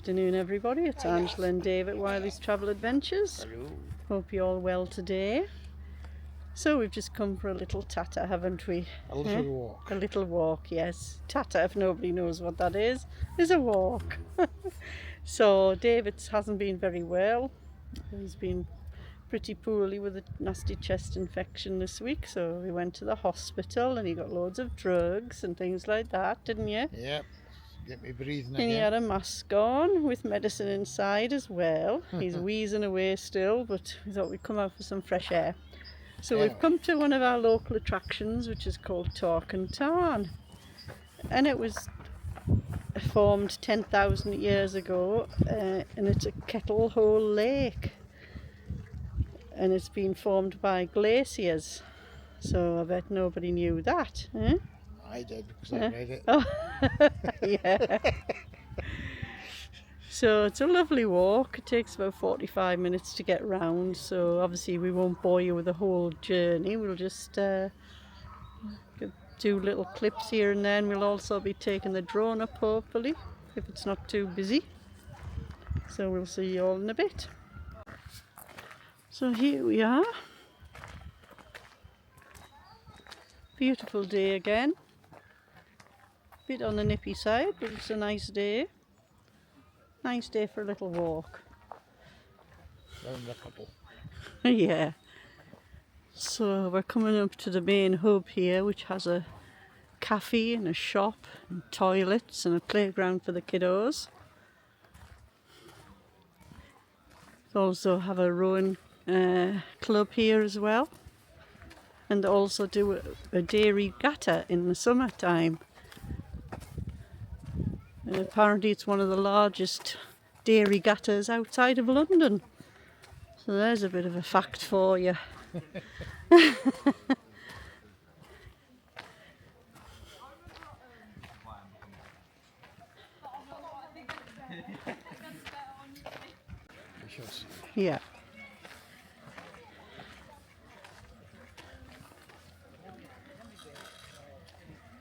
afternoon, everybody. It's Angela and Dave at Wiley's Travel Adventures. Hello. Hope you're all well today. So we've just come for a little tatter, haven't we? A little walk. A little walk, yes. Tatter, if nobody knows what that is a walk. So David hasn't been very well. He's been pretty poorly with a nasty chest infection this week, so we went to the hospital and he got loads of drugs and things like that, didn't you? Yep. Get me breathing And again. he had a mask on with medicine inside as well. He's wheezing away still, but we thought we'd come out for some fresh air. So we've come to one of our local attractions, which is called Talkin Tarn. And it was formed 10,000 years ago, and it's a kettle hole lake. And it's been formed by glaciers. So I bet nobody knew that. Eh? I did, because I read it. Oh, yeah. So it's a lovely walk. It takes about 45 minutes to get round, so obviously we won't bore you with the whole journey. We'll just do little clips here and there, and we'll also be taking the drone up, hopefully, if it's not too busy. So we'll see you all in a bit. So here we are. Beautiful day again. Bit on the nippy side, but it's a nice day. Nice day for a little walk. Round a couple. Yeah. So we're coming up to the main hub here, which has a cafe and a shop and toilets and a playground for the kiddos. They also have a rowing club here as well. And they also do a dairy regatta in the summertime. And apparently it's one of the largest dairy regattas outside of London. So there's a bit of a fact for you. Yeah.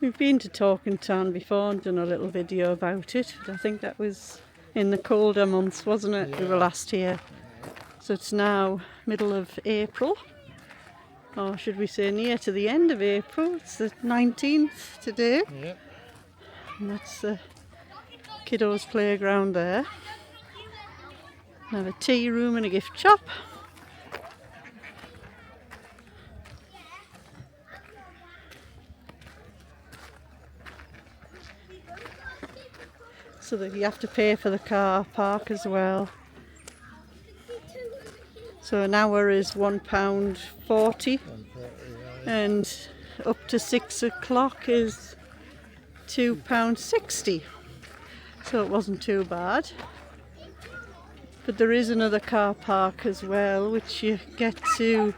We've been to Talkin Tarn before and done a little video about it. I think that was in the colder months, wasn't it? Yeah. We were last here. So it's now middle of April, or should we say near to the end of April. It's the 19th today. Yep. And that's the kiddos' playground there. We have a tea room and a gift shop. So that you have to pay for the car park as well. So an hour is £1.40, and up to 6 o'clock is £2.60. So it wasn't too bad. But there is another car park as well, which you get to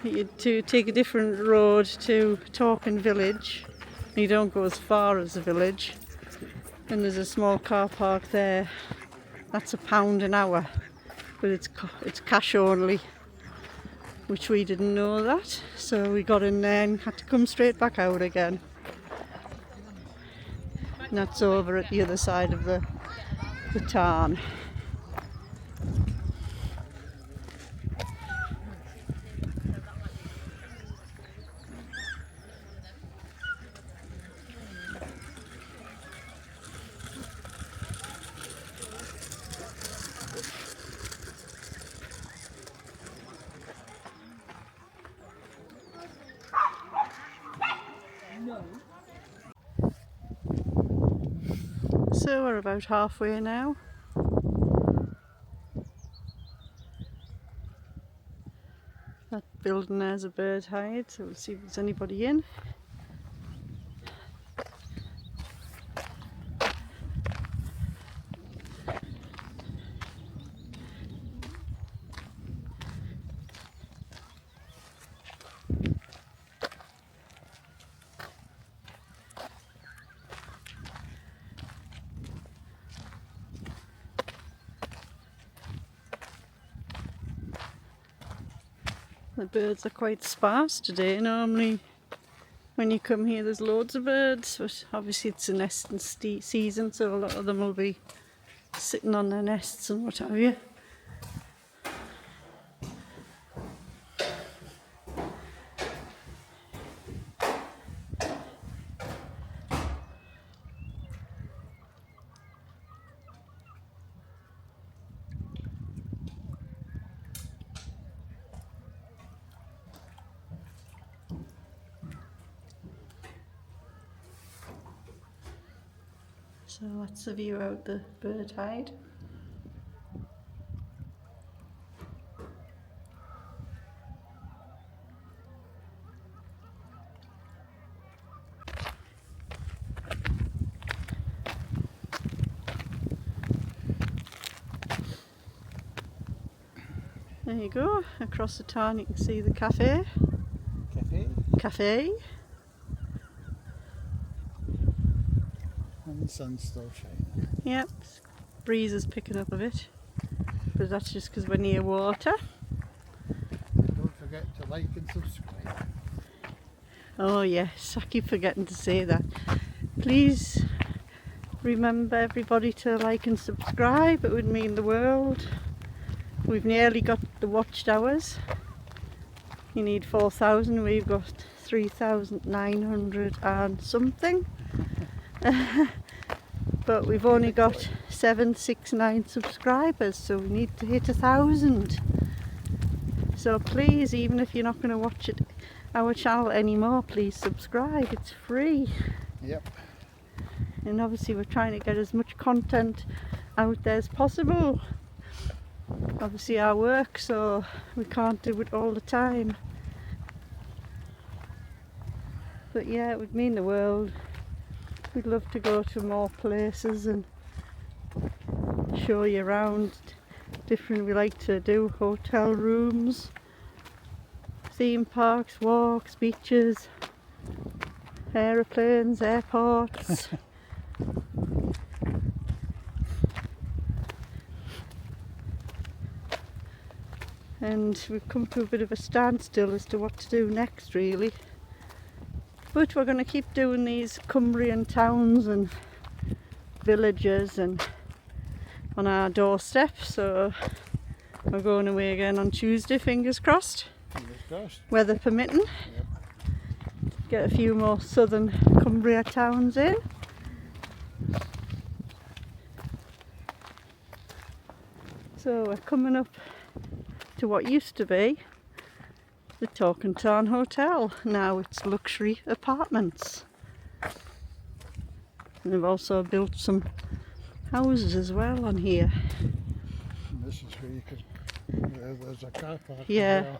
take a different road to Talkin Village. You don't go as far as the village. And there's a small car park there. That's £1 an hour, but it's cash only, which we didn't know that. So we got in there and had to come straight back out again. And that's over at the other side of the tarn. So we're about halfway now. That building there's a bird hide, so we'll see if there's anybody in. The birds are quite sparse today. Normally when you come here there's loads of birds, but obviously it's a nesting season, so a lot of them will be sitting on their nests and what have you. So that's the view out the bird hide. There you go, across the tarn you can see the cafe. Cafe. And the sun's still shining. Yep, breeze is picking up a bit, but that's just because we're near water. Don't forget to like and subscribe. Oh yes, I keep forgetting to say that. Please remember everybody to like and subscribe, it would mean the world. We've nearly got the watched hours. You need 4,000, we've got 3,900 and something. But we've only got 769 subscribers, so we need to hit 1,000. So please, even if you're not going to watch our channel anymore, please subscribe, it's free. Yep. And obviously we're trying to get as much content out there as possible. Obviously our work, so we can't do it all the time. But yeah, it would mean the world. We'd love to go to more places and show you around different. We like to do hotel rooms, theme parks, walks, beaches, aeroplanes, airports. And we've come to a bit of a standstill as to what to do next, really. But we're going to keep doing these Cumbrian towns and villages and on our doorstep. So we're going away again on Tuesday, fingers crossed. Fingers crossed. Weather permitting. Yep. Get a few more southern Cumbria towns in. So we're coming up to what used to be the Talkin Tarn Hotel. Now it's luxury apartments. And they've also built some houses as well on here. And this is where you could, there's a car park. Yeah.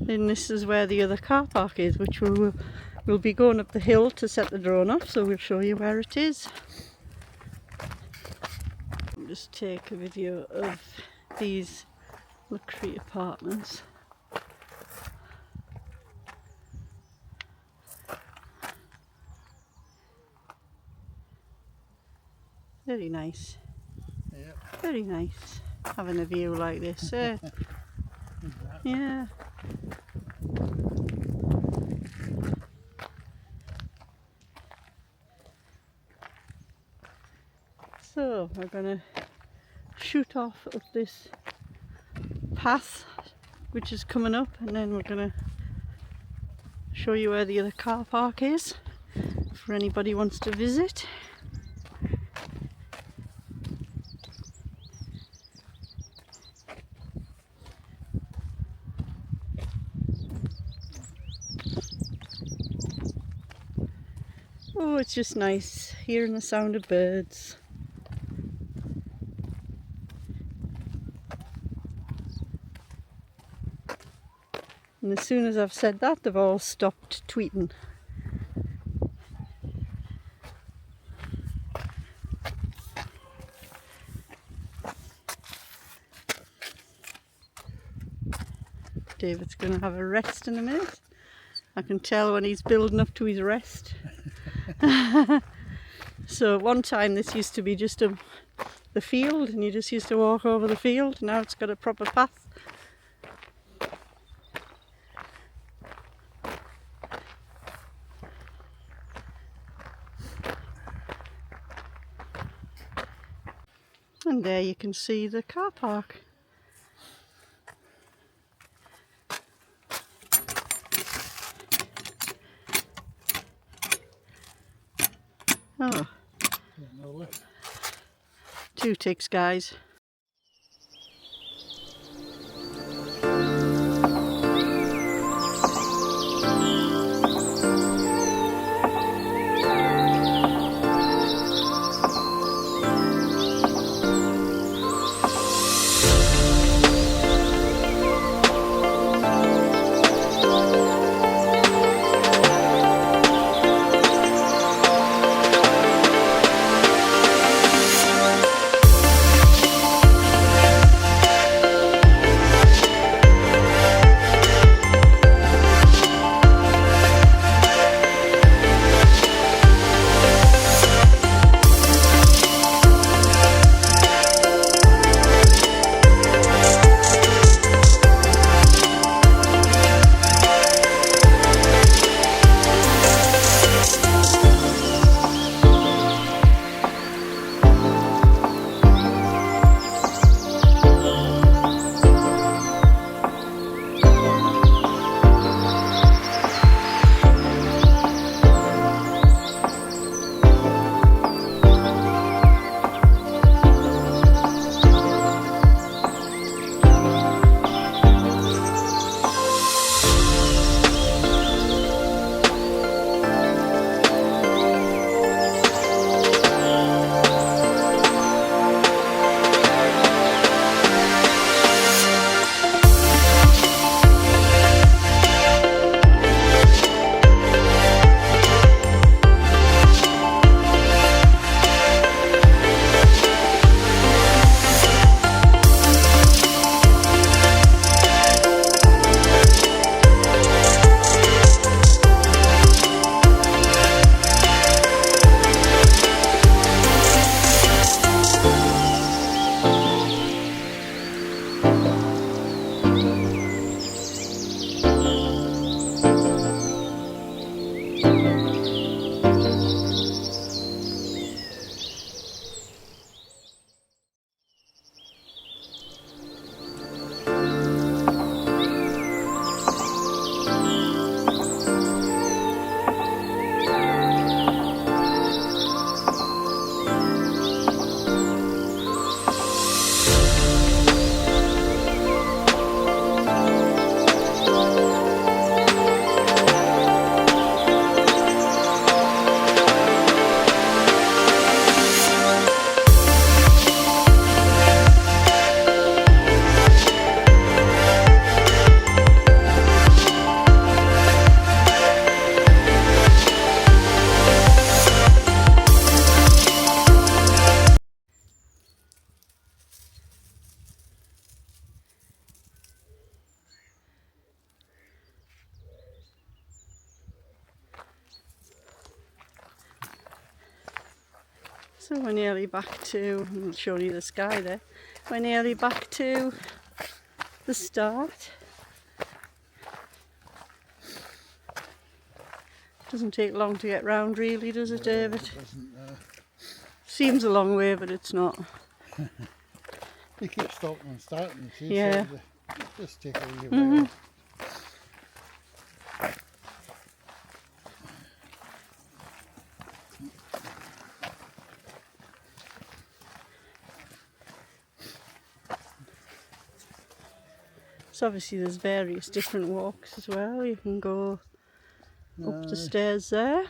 And this is where the other car park is, which we'll be going up the hill to set the drone off, so we'll show you where it is. I'll just take a video of these luxury apartments. Very nice. Yep. Very nice. Having a view like this. Yeah. So we're going to shoot off up this path which is coming up, and then we're going to show you where the other car park is for anybody who wants to visit. Oh, it's just nice hearing the sound of birds. And as soon as I've said that, they've all stopped tweeting. David's going to have a rest in a minute. I can tell when he's building up to his rest. So one time this used to be just the field, and you just used to walk over the field. Now it's got a proper path. And and there you can see the car park. Oh, two ticks, guys. So we're nearly back to, I'm showing you the sky there, we're nearly back to the start. Doesn't take long to get round really, does it, David? It doesn't, Seems a long way, but it's not. you keep stopping and starting, see, Yeah. so just take a wee while. So obviously there's various different walks as well. You can go up the stairs there.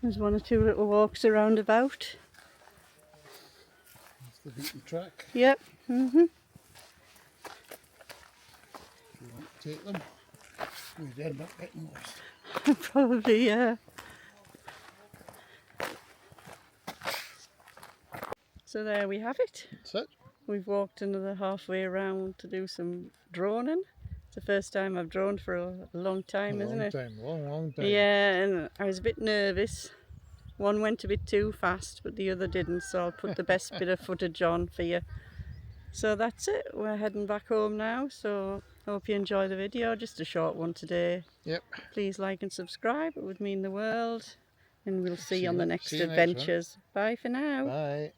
There's one or two little walks around about. It's the beaten track. Yep. If you want to take them, we'd end up getting lost. Probably, yeah. So there we have it. That's it. We've walked another halfway around to do some droning. It's the first time I've droned for a long time, isn't it? Long time. Yeah, and I was a bit nervous. One went a bit too fast, but the other didn't, so I'll put the best bit of footage on for you. So that's it, we're heading back home now, so I hope you enjoy the video, just a short one today. Yep. Please like and subscribe, it would mean the world, and we'll see you on the next See you next one. adventures. Bye for now. Bye.